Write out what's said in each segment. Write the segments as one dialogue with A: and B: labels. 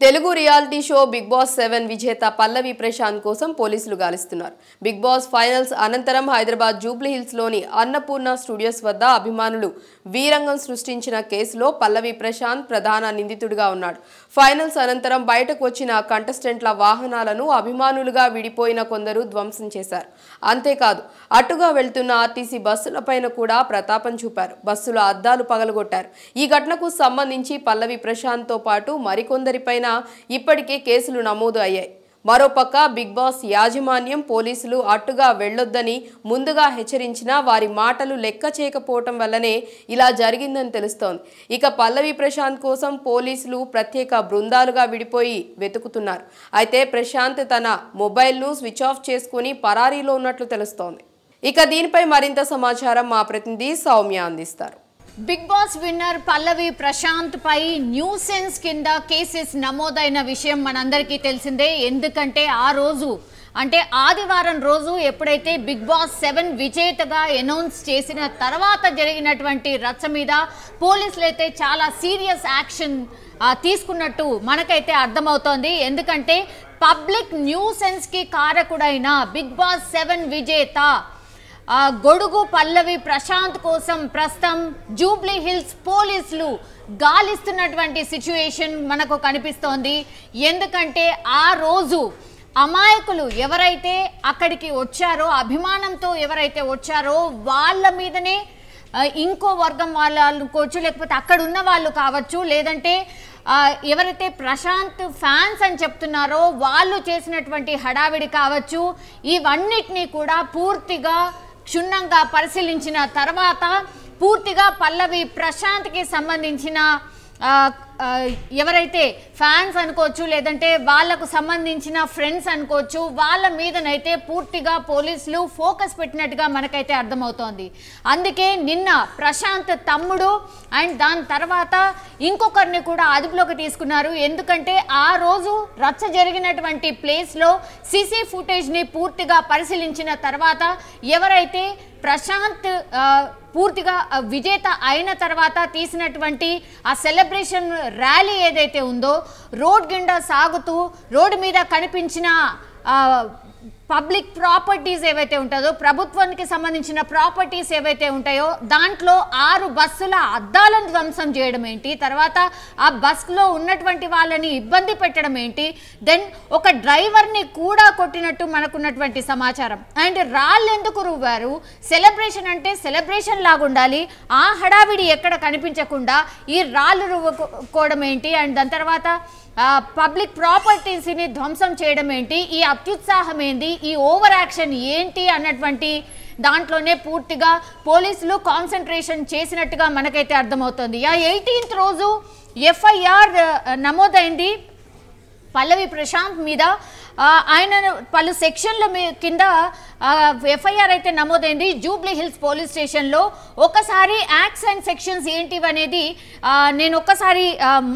A: Telugu reality show Big Boss 7 విజేత పల్లవి ప్రశాంత్ కోసం పోలీసులు గాలిస్తున్నారు. బిగ్ బాస్ ఫైనల్స్ అనంతరం హైదరాబాద్ జూబ్లీ హిల్స్ లోని అన్నపూర్ణ స్టూడియోస్ వద్ద అభిమానులు వీరంగం సృష్టించిన కేసులో పల్లవి ప్రశాంత్ ప్రధాన నిందితుడిగా ఉన్నాడు. ఫైనల్స్ అనంతరం బయటకు వచ్చిన కంటెస్టెంట్ల వాహనాలను అభిమానులుగా విడిపోయిన కొందరు ధ్వంసం చేశారు. అంతేకాదు అటుగా వెళ్తున్న ఆర్టీసీ బస్సులపైన కూడా ప్రతాపం చూపారు. బస్సుల అద్దాలు పగలగొట్టారు. ఈ ఘటనకు సంబంధించి పల్లవి ప్రశాంత్ తో పాటు మరికొందరిపైన ఇప్పటికే కేసులు నమోదు అయ్యాయి. మరోపక్క బిగ్ బాస్ యాజమాన్యం పోలీసులు అట్టుగా వెళ్లొద్దని ముందుగా హెచ్చరించినా వారి మాటలు లెక్క చేయకపోవటం వల్లనే ఇలా జరిగిందని తెలుస్తోంది. ఇక పల్లవి ప్రశాంత్ కోసం పోలీసులు ప్రత్యేక బృందాలుగా విడిపోయి వెతుకుతున్నారు. అయితే ప్రశాంత్ తన మొబైల్ను స్విచ్ ఆఫ్ చేసుకుని పరారీలో ఉన్నట్లు తెలుస్తోంది. ఇక దీనిపై మరింత సమాచారం మా ప్రతినిధి సౌమ్య అందిస్తారు.
B: బిగ్ బాస్ విన్నర్ పల్లవి ప్రశాంత్ పై న్యూసెన్స్ కింద కేసెస్ నమోదైన విషయం మనందరికీ తెలిసిందే. ఎందుకంటే ఆ రోజు అంటే ఆదివారం రోజు ఎప్పుడైతే బిగ్ బాస్ 7 విజేతగా అనౌన్స్ చేసిన తర్వాత జరిగినటువంటి రచ్చ మీద పోలీసులు అయితే చాలా సీరియస్ యాక్షన్ తీసుకున్నట్టు మనకైతే అర్థమవుతోంది. ఎందుకంటే పబ్లిక్ న్యూసెన్స్కి కారకుడైన బిగ్ బాస్ 7 విజేత గొడుగు పల్లవి ప్రశాంత్ కోసం ప్రస్తుతం జూబ్లీ హిల్స్ పోలీసులు గాలిస్తున్నటువంటి సిచ్యువేషన్ మనకు కనిపిస్తోంది. ఎందుకంటే ఆ రోజు అమాయకులు ఎవరైతే అక్కడికి వచ్చారో, అభిమానంతో ఎవరైతే వచ్చారో వాళ్ళ మీదనే ఇంకో వర్గం వాళ్ళు అనుకోవచ్చు, లేకపోతే అక్కడ ఉన్న వాళ్ళు కావచ్చు, లేదంటే ఎవరైతే ప్రశాంత్ ఫ్యాన్స్ అని చెప్తున్నారో వాళ్ళు చేసినటువంటి హడావిడి కావచ్చు, ఇవన్నిటినీ కూడా పూర్తిగా క్షుణ్ణంగా పరిశీలించిన తర్వాత పూర్తిగా పల్లవి ప్రశాంత్కి సంబంధించిన ఎవరైతే ఫ్యాన్స్ అనుకోవచ్చు, లేదంటే వాళ్లకు సంబంధించిన ఫ్రెండ్స్ అనుకోవచ్చు, వాళ్ళ మీదనైతే పూర్తిగా పోలీసులు ఫోకస్ పెట్టినట్టుగా మనకైతే అర్థమవుతోంది. అందుకే నిన్న ప్రశాంత్ తమ్ముడు అండ్ దాని తర్వాత ఇంకొకరిని కూడా అదుపులోకి తీసుకున్నారు. ఎందుకంటే ఆ రోజు రచ్చ జరిగినటువంటి ప్లేస్లో సీసీ ఫుటేజ్ని పూర్తిగా పరిశీలించిన తర్వాత ఎవరైతే ప్రశాంత్ పూర్తిగా విజేత అయిన తర్వాత తీసినటువంటి ఆ సెలబ్రేషన్ ర్యాలీ ఏదైతే ఉందో, రోడ్ గుండా సాగుతూ రోడ్డు మీద కనిపించిన పబ్లిక్ ప్రాపర్టీస్ ఏవైతే ఉంటుందో, ప్రభుత్వానికి సంబంధించిన ప్రాపర్టీస్ ఏవైతే ఉంటాయో దాంట్లో 6 బస్సుల అద్దాలను ధ్వంసం చేయడం ఏంటి, తర్వాత ఆ బస్సులో ఉన్నటువంటి వాళ్ళని ఇబ్బంది పెట్టడం ఏంటి, దెన్ ఒక డ్రైవర్ని కూడా కొట్టినట్టు మనకున్నటువంటి సమాచారం. అండ్ రాళ్ళు ఎందుకు రువ్వారు, సెలబ్రేషన్ అంటే సెలబ్రేషన్ లాగా ఉండాలి, ఆ హడావిడి ఎక్కడ కనిపించకుండా ఈ రాళ్ళు రువ్వుకోవడం ఏంటి, అండ్ దాని తర్వాత పబ్లిక్ ప్రాపర్టీస్ని ధ్వంసం చేయడం ఏంటి, ఈ అత్యుత్సాహం ఏంటి, ఈ ఓవర్ యాక్షన్ ఏంటి అన్నటువంటి దాంట్లోనే పూర్తిగా పోలీసులు కాన్సన్ట్రేషన్ చేసినట్టుగా మనకైతే అర్థమవుతుంది. 18th రోజు ఎఫ్ఐఆర్ నమోదైంది పల్లవి ప్రశాంత్ మీద. ఆయన పలు సెక్షన్ల కింద ఎఫ్ఐఆర్ అయితే నమోదైంది జూబ్లీ హిల్స్ పోలీస్ స్టేషన్లో. ఒకసారి యాక్ట్స్ అండ్ సెక్షన్స్ ఏంటివి అనేది నేను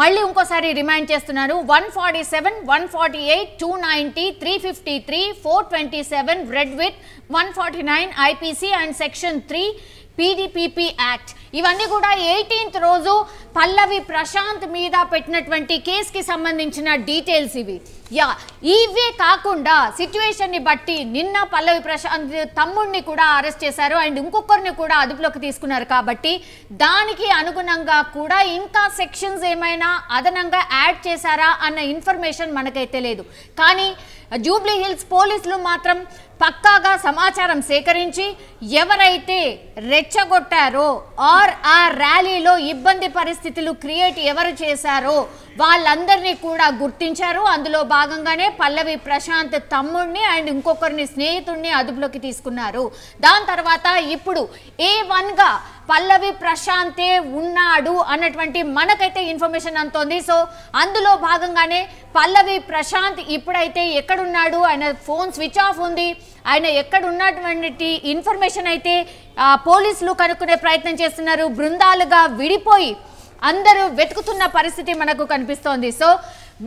B: మళ్ళీ ఇంకోసారి రిమైండ్ చేస్తున్నాను. 147, 148, 290, 353, 427 red with 149 IPC and section 3 PDPP act. ఇవన్నీ కూడా 18th రోజు పల్లవి ప్రశాంత్ మీద పెట్టినటువంటి కేసుకి సంబంధించిన డీటెయిల్స్ ఇవి. ఇవే కాకుండా సిచ్యువేషన్ని బట్టి నిన్న పల్లవి ప్రశాంత్ తమ్ముడిని కూడా అరెస్ట్ చేశారు అండ్ ఇంకొకరిని కూడా అదుపులోకి తీసుకున్నారు. కాబట్టి దానికి అనుగుణంగా కూడా ఇంకా సెక్షన్స్ ఏమైనా అదనంగా యాడ్ చేశారా అన్న ఇన్ఫర్మేషన్ మనకైతే లేదు. కానీ జూబ్లీ హిల్స్ పోలీసులు మాత్రం పక్కాగా సమాచారం సేకరించి ఎవరైతే రెచ్చగొట్టారో ఆర్ ఆ ర్యాలీలో ఇబ్బంది పరిస్థితులు క్రియేట్ ఎవరు చేశారో వాళ్ళందరినీ కూడా గుర్తించారు. అందులో భాగంగానే పల్లవి ప్రశాంత్ తమ్ముడిని అండ్ ఇంకొకరిని స్నేహితుడిని అదుపులోకి తీసుకున్నారు. దాని తర్వాత ఇప్పుడు A1గా పల్లవి ప్రశాంతే ఉన్నాడు అన్నటువంటి మనకైతే ఇన్ఫర్మేషన్ అందుతోంది. సో అందులో భాగంగానే పల్లవి ప్రశాంత్ ఇప్పుడైతే ఎక్కడున్నాడు, ఆయన ఫోన్ స్విచ్ ఆఫ్ ఉంది, ఆయన ఎక్కడున్నటువంటి ఇన్ఫర్మేషన్ అయితే పోలీసులు కనుక్కునే ప్రయత్నం చేస్తున్నారు. బృందాలుగా విడిపోయి అందరూ వెతుకుతున్న పరిస్థితి మనకు కనిపిస్తోంది. సో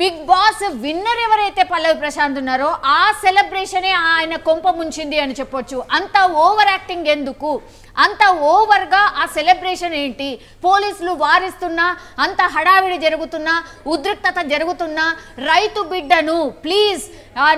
B: బిగ్ బాస్ విన్నర్ ఎవరైతే పల్లవి ప్రశాంత్ ఉన్నారో ఆ సెలబ్రేషనే ఆయన కొంప ముంచింది అని చెప్పొచ్చు. అంత ఓవర్ యాక్టింగ్ ఎందుకు, అంత ఓవర్గా ఆ సెలబ్రేషన్ ఏంటి? పోలీసులు వారిస్తున్నా, అంత హడావిడి జరుగుతున్నా, ఉద్రిక్తత జరుగుతున్నా, రైతు బిడ్డను ప్లీజ్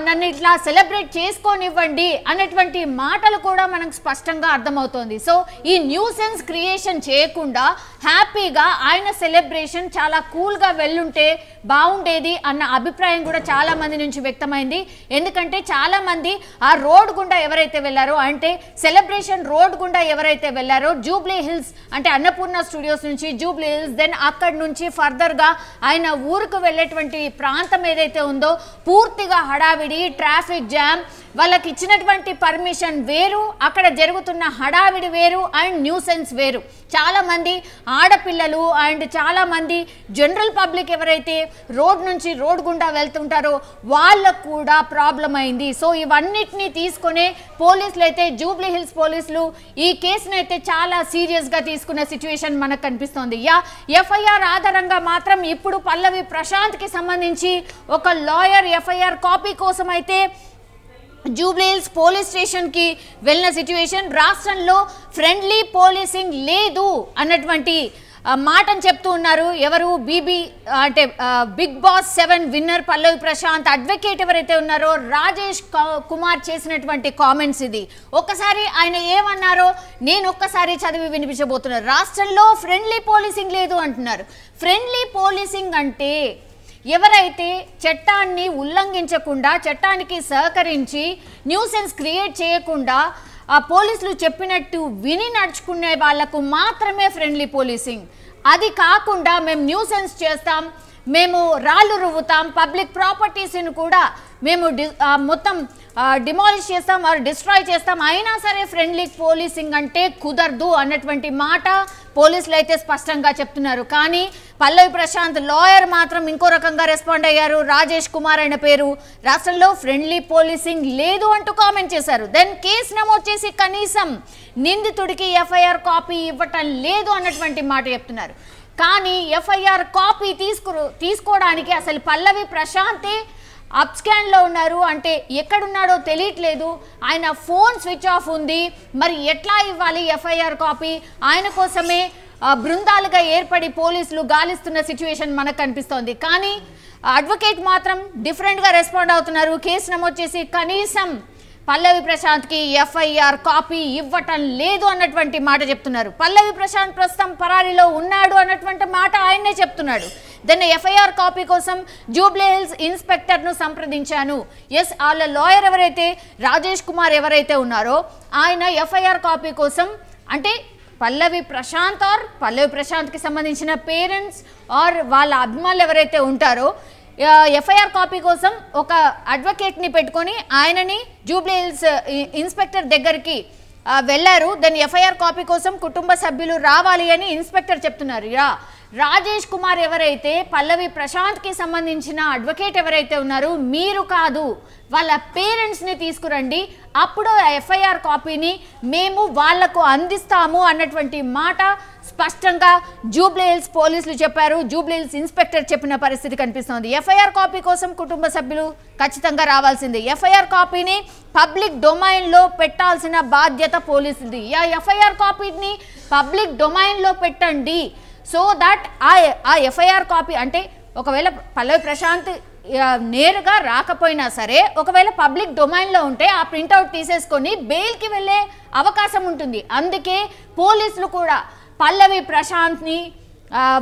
B: నన్ను ఇట్లా సెలబ్రేట్ చేసుకోనివ్వండి అనేటువంటి మాటలు కూడా మనకు స్పష్టంగా అర్థమవుతోంది. సో ఈ న్యూసెన్స్ క్రియేషన్ చేయకుండా హ్యాపీగా ఆయన సెలబ్రేషన్ చాలా కూల్గా వెళ్ళుంటే బాగుండేది అన్న అభిప్రాయం కూడా చాలా మంది నుంచి వ్యక్తమైంది. ఎందుకంటే చాలా మంది ఆ రోడ్ గుండా ఎవరైతే వెళ్ళారో, అంటే సెలబ్రేషన్ రోడ్ గుండా ఎవరైతే వెళ్ళారో, జూబ్లీ హిల్స్ అంటే అన్నపూర్ణ స్టూడియోస్ నుంచి జూబ్లీ హిల్స్, దెన్ అక్కడి నుంచి ఫర్దర్గా ఆయన ఊరుకు వెళ్ళేటువంటి ప్రాంతం ఏదైతే ఉందో పూర్తిగా హడావిడి, ట్రాఫిక్ జామ్, వాళ్ళకి ఇచ్చినటువంటి పర్మిషన్ వేరు, అక్కడ జరుగుతున్న హడావిడి వేరు అండ్ న్యూసెన్స్ వేరు. చాలామంది ఆడపిల్లలు అండ్ చాలామంది జనరల్ పబ్లిక్ ఎవరైతే రోడ్ నుంచి రోడ్ గుండా వెళ్తుంటారో వాళ్ళకు కూడా ప్రాబ్లం అయింది. సో ఇవన్నిటిని తీసుకునే పోలీసులు అయితే, జూబ్లీ హిల్స్ పోలీసులు ఈ కేసును అయితే చాలా సీరియస్గా తీసుకున్న సిచ్యువేషన్ మనకు కనిపిస్తోంది. ఎఫ్ఐఆర్ ఆధారంగా మాత్రం ఇప్పుడు పల్లవి ప్రశాంత్కి సంబంధించి ఒక లాయర్ ఎఫ్ఐఆర్ కాపీ కోసం అయితే జూబ్లీ హిల్స్ పోలీస్ స్టేషన్కి వెళ్ళిన సిచ్యువేషన్. రాష్ట్రంలో ఫ్రెండ్లీ పోలీసింగ్ లేదు అన్నటువంటి మాటను చెప్తూ ఉన్నారు. ఎవరు? అంటే బిగ్ బాస్ 7 విన్నర్ పల్లవి ప్రశాంత్ అడ్వకేట్ ఎవరైతే ఉన్నారో రాజేష్ కుమార్ చేసినటువంటి కామెంట్స్ ఇది. ఒక్కసారి ఆయన ఏమన్నారో నేను ఒక్కసారి చదివి వినిపించబోతున్నారు. రాష్ట్రంలో ఫ్రెండ్లీ పోలీసింగ్ లేదు అంటున్నారు. ఫ్రెండ్లీ పోలీసింగ్ అంటే ఎవరైతే చట్టాన్ని ఉల్లంఘించకుండా, చట్టానికి సహకరించి, న్యూసెన్స్ క్రియేట్ చేయకుండా ఆ పోలీసులు చెప్పినట్టు విని నడుచుకునే వాళ్లకు మాత్రమే ఫ్రెండ్లీ పోలీసింగ్. అది కాకుండా మేము న్యూసెన్స్ చేస్తాం, మేము రాళ్ళు రువ్వుతాం, పబ్లిక్ ప్రాపర్టీస్ని కూడా మేము మొత్తం డిమాలిష్ చేస్తాం ఆర్ డిస్ట్రాయ్ చేస్తాం, అయినా సరే ఫ్రెండ్లీ పోలీసింగ్ అంటే కుదరదు అన్నటువంటి మాట పోలీసులు అయితే స్పష్టంగా చెప్తున్నారు. కానీ పల్లవి ప్రశాంత్ లాయర్ మాత్రం ఇంకో రకంగా రెస్పాండ్ అయ్యారు. రాజేష్ కుమార్ అయిన పేరు, రాష్ట్రంలో ఫ్రెండ్లీ పోలీసింగ్ లేదు అంటూ కామెంట్ చేశారు. దెన్ కేసు నమోదు చేసి కనీసం నిందితుడికి ఎఫ్ఐఆర్ కాపీ ఇవ్వటం లేదు అన్నటువంటి మాట చెప్తున్నారు. కానీ ఎఫ్ఐఆర్ కాపీ తీసుకోవడానికి అసలు పల్లవి ప్రశాంతే అప్స్కాన్లో ఉన్నారు, అంటే ఎక్కడున్నాడో తెలియట్లేదు, ఆయన ఫోన్ స్విచ్ ఆఫ్ ఉంది. మరి ఎట్లా ఇవ్వాలి ఎఫ్ఐఆర్ కాపీ? ఆయన కోసమే బృందాలుగా ఏర్పడి పోలీసులు గాలిస్తున్న సిచ్యువేషన్ మనకు కనిపిస్తోంది. కానీ అడ్వకేట్ మాత్రం డిఫరెంట్గా రెస్పాండ్ అవుతున్నారు. కేసు నమోదు చేసి కనీసం పల్లవి ప్రశాంత్కి ఎఫ్ఐఆర్ కాపీ ఇవ్వటం లేదు అన్నటువంటి మాట చెప్తున్నారు. పల్లవి ప్రశాంత్ ప్రస్తుతం పరారీలో ఉన్నాడు అన్నటువంటి మాట ఆయనే చెప్తున్నాడు. దాన్ని ఎఫ్ఐఆర్ కాపీ కోసం జూబ్లీ హిల్స్ ఇన్స్పెక్టర్ను సంప్రదించాను. ఎస్, వాళ్ళ లాయర్ ఎవరైతే రాజేష్ కుమార్ ఎవరైతే ఉన్నారో ఆయన ఎఫ్ఐఆర్ కాపీ కోసం, అంటే పల్లవి ప్రశాంత్కి సంబంధించిన పేరెంట్స్ ఆర్ వాళ్ళ అభిమానులు ఎవరైతే ఉంటారో ఎఫ్ఐఆర్ కాపీ కోసం ఒక అడ్వకేట్ని పెట్టుకొని ఆయనని జూబ్లీ హిల్స్ ఇన్స్పెక్టర్ దగ్గరికి వెళ్ళారు. దాని ఎఫ్ఐఆర్ కాపీ కోసం కుటుంబ సభ్యులు రావాలి అని ఇన్స్పెక్టర్ చెప్తున్నారు. రాజేష్ కుమార్ ఎవరైతే పల్లవి ప్రశాంత్కి సంబంధించిన అడ్వకేట్ ఎవరైతే ఉన్నారో మీరు కాదు, వాళ్ళ పేరెంట్స్ని తీసుకురండి, అప్పుడు ఎఫ్ఐఆర్ కాపీని మేము వాళ్లకు అందిస్తాము అన్నటువంటి మాట స్పష్టంగా జూబ్లీ హిల్స్ పోలీసులు చెప్పారు. జూబ్లీ హిల్స్ ఇన్స్పెక్టర్ చెప్పిన పరిస్థితి కనిపిస్తోంది. ఎఫ్ఐఆర్ కాపీ కోసం కుటుంబ సభ్యులు ఖచ్చితంగా రావాల్సిందే. ఎఫ్ఐఆర్ కాపీని పబ్లిక్ డొమైన్లో పెట్టాల్సిన బాధ్యత పోలీసులది. ఎఫ్ఐఆర్ కాపీని పబ్లిక్ డొమైన్లో పెట్టండి. సో దట్ ఆ ఎఫ్ఐఆర్ కాపీ, అంటే ఒకవేళ పల్లవి ప్రశాంత్ నేరుగా రాకపోయినా సరే ఒకవేళ పబ్లిక్ డొమైన్లో ఉంటే ఆ ప్రింట్అవుట్ తీసేసుకొని బెయిల్కి వెళ్ళే అవకాశం ఉంటుంది. అందుకే పోలీసులు కూడా పల్లవి ప్రశాంత్ని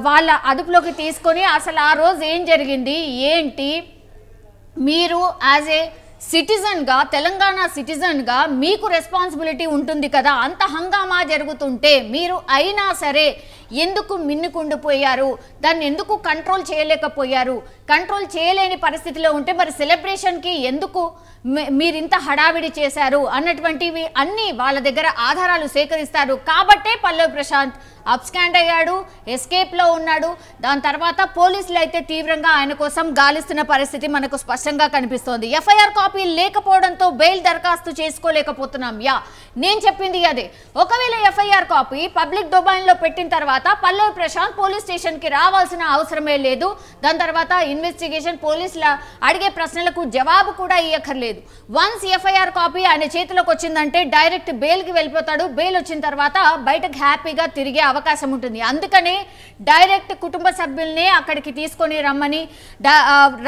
B: వాళ్ళ అదుపులోకి తీసుకొని అసలు ఆ రోజు ఏం జరిగింది ఏంటి, మీరు యాజ్ ఏ సిటిజన్గా, తెలంగాణ సిటిజన్గా మీకు రెస్పాన్సిబిలిటీ ఉంటుంది కదా, అంత హంగామా జరుగుతుంటే మీరు అయినా సరే ఎందుకు మిన్నుకుండిపోయారు, దాన్ని ఎందుకు కంట్రోల్ చేయలేకపోయారు, కంట్రోల్ చేయలేని పరిస్థితిలో ఉంటే మరి సెలబ్రేషన్కి ఎందుకు మీరింత హడావిడి చేశారు అన్నటువంటివి అన్నీ వాళ్ళ దగ్గర ఆధారాలు సేకరిస్తారు. కాబట్టే పల్లవి ప్రశాంత్ అబ్స్కాండ్ అయ్యాడు, ఎస్కేప్లో ఉన్నాడు. దాని తర్వాత పోలీసులు అయితే తీవ్రంగా ఆయన కోసం గాలిస్తున్న పరిస్థితి మనకు స్పష్టంగా కనిపిస్తోంది. ఎఫ్ఐఆర్ కాపీ లేకపోవడంతో బెయిల్ దరఖాస్తు చేసుకోలేకపోతున్నాం. నేను చెప్పింది అదే. ఒకవేళ ఎఫ్ఐఆర్ కాపీ పబ్లిక్ డొమైన్లో పెట్టిన తర్వాత పల్లవి ప్రశాంత్ పోలీస్ స్టేషన్కి రావాల్సిన అవసరమే లేదు. దాని తర్వాత ఇన్వెస్టిగేషన్ పోలీసుల అడిగే ప్రశ్నలకు జవాబు కూడా ఇవ్వక్కర్లేదు. వన్స్ ఎఫ్ఐఆర్ కాపీ ఆయన చేతిలోకి వచ్చిందంటే డైరెక్ట్ బెయిల్కి వెళ్ళిపోతాడు. బెయిల్ వచ్చిన తర్వాత బయటకు హ్యాపీగా తిరిగే అవకాశం ఉంటుంది. అందుకని డైరెక్ట్ కుటుంబ సభ్యుల్ని అక్కడికి తీసుకొని రమ్మని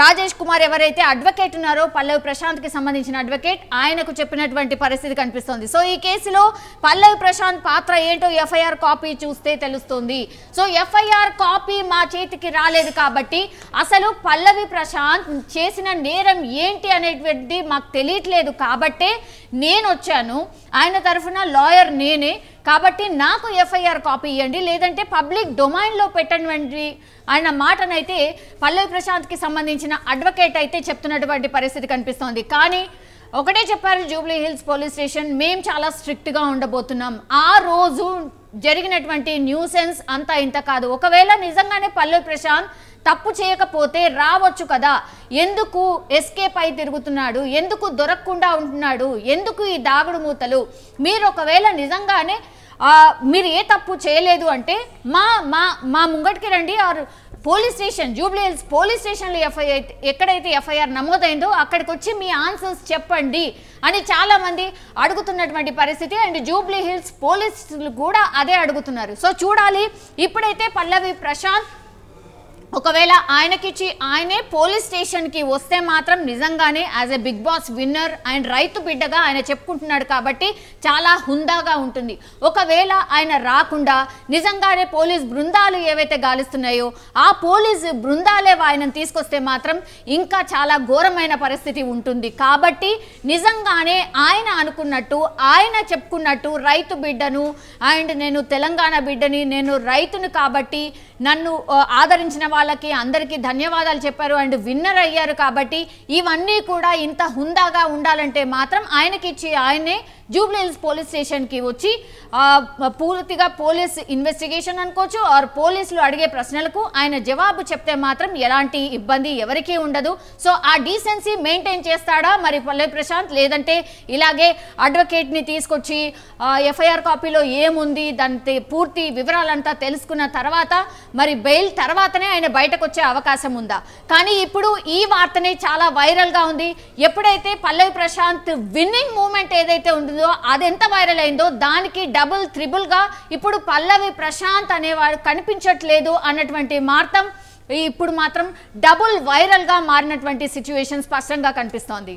B: రాజేష్ కుమార్ ఎవరైతే అడ్వకేట్ ఉన్నారో పల్లవి ప్రశాంత్కి సంబంధించిన అడ్వకేట్ ఆయనకు చెప్పినటువంటి పరిస్థితి కనిపిస్తోంది. సో ఈ కేసులో పల్లవి ప్రశాంత్ పాత్ర ఏంటో ఎఫ్ఐఆర్ కాపీ చూస్తే తెలుస్తుంది. సో ఎఫ్ఐఆర్ కాపీ మా చేతికి రాలేదు కాబట్టి అసలు పల్లవి ప్రశాంత్ చేసిన నేరం ఏంటి అనేటువంటిది మాకు తెలియట్లేదు కాబట్టే నేను వచ్చాను. ఆయన తరఫున లాయర్ నేనే కాబట్టి నాకు ఎఫ్ఐఆర్ కాపీ ఇవ్వండి, లేదంటే పబ్లిక్ డొమైన్లో పెట్టండి ఆయన మాటనైతే పల్లవి ప్రశాంత్కి సంబంధించిన అడ్వకేట్ అయితే చెప్తున్నటువంటి పరిస్థితి కనిపిస్తోంది. కానీ ఒకటే చెప్పారు జూబ్లీ హిల్స్ పోలీస్ స్టేషన్, మేము చాలా స్ట్రిక్ట్గా ఉండబోతున్నాం. ఆ రోజు జరిగినటువంటి న్యూసెన్స్ అంతా ఇంత కాదు. ఒకవేళ నిజంగానే పల్లవి ప్రశాంత్ తప్పు చేయకపోతే రావచ్చు కదా, ఎందుకు ఎస్కేప్ అయి తిరుగుతున్నాడు, ఎందుకు దొరకకుండా ఉంటున్నాడు, ఎందుకు ఈ దాగుడు మూతలు? మీరు ఒకవేళ నిజంగానే మీరు ఏ తప్పు చేయలేదు అంటే మా మా మా ముంగటికి రండి. R police station Jubilee Hills police స్టేషన్లో ఎక్కడైతే ఎఫ్ఐఆర్ నమోదైందో అక్కడికి వచ్చి మీ ఆన్సర్స్ చెప్పండి అని చాలామంది అడుగుతున్నటువంటి పరిస్థితి. అండ్ జూబ్లీ హిల్స్ పోలీసులు కూడా అదే అడుగుతున్నారు. సో చూడాలి ఇప్పుడైతే పల్లవి ప్రశాంత్ ఒకవేళ ఆయనకిచ్చి ఆయనే పోలీస్ స్టేషన్కి వస్తే మాత్రం నిజంగానే as a Big Boss winner and రైతు బిడ్డగా ఆయన చెప్పుకుంటున్నాడు కాబట్టి చాలా హుందాగా ఉంటుంది. ఒకవేళ ఆయన రాకుండా నిజంగానే పోలీస్ బృందాలు ఏవైతే గాలిస్తున్నాయో ఆ పోలీస్ బృందాలే ఆయనను తీసుకొస్తే మాత్రం ఇంకా చాలా ఘోరమైన పరిస్థితి ఉంటుంది. కాబట్టి నిజంగానే ఆయన అనుకున్నట్టు ఆయన చెప్పుకున్నట్టు రైతు బిడ్డను అండ్ నేను తెలంగాణ బిడ్డని, నేను రైతును కాబట్టి నన్ను ఆదరించిన వాళ్ళకి అందరికీ ధన్యవాదాలు చెప్పారు అండ్ విన్నర్ అయ్యారు కాబట్టి ఇవన్నీ కూడా ఇంత హుందాగా ఉండాలంటే మాత్రం ఆయనకిచ్చి ఆయనే జూబ్లీ హిల్స్ పోలీస్ స్టేషన్కి వచ్చి పూర్తిగా పోలీస్ ఇన్వెస్టిగేషన్ అనుకోవచ్చు ఆర్ పోలీసులు అడిగే ప్రశ్నలకు ఆయన జవాబు చెప్తే మాత్రం ఎలాంటి ఇబ్బంది ఎవరికీ ఉండదు. సో ఆ డీసెన్సీ మెయింటైన్ చేస్తాడా మరి పల్లవి ప్రశాంత్, లేదంటే ఇలాగే అడ్వకేట్ని తీసుకొచ్చి ఎఫ్ఐఆర్ కాపీలో ఏముంది దాని పూర్తి వివరాలంతా తెలుసుకున్న తర్వాత మరి బెయిల్ తర్వాతనే ఆయన బయటకు వచ్చే అవకాశం ఉందా? కానీ ఇప్పుడు ఈ వార్తనే చాలా వైరల్గా ఉంది. ఎప్పుడైతే పల్లవి ప్రశాంత్ విన్నింగ్ మూమెంట్ ఏదైతే ఉంటుందో అదెంత వైరల్ అయిందో దానికి డబుల్ త్రిబుల్గా ఇప్పుడు పల్లవి ప్రశాంత్ అనేవాడు కనిపించట్లేదు అన్నటువంటి మార్తం ఇప్పుడు మాత్రం డబుల్ వైరల్గా మారినటువంటి సిచ్యువేషన్ స్పష్టంగా కనిపిస్తోంది.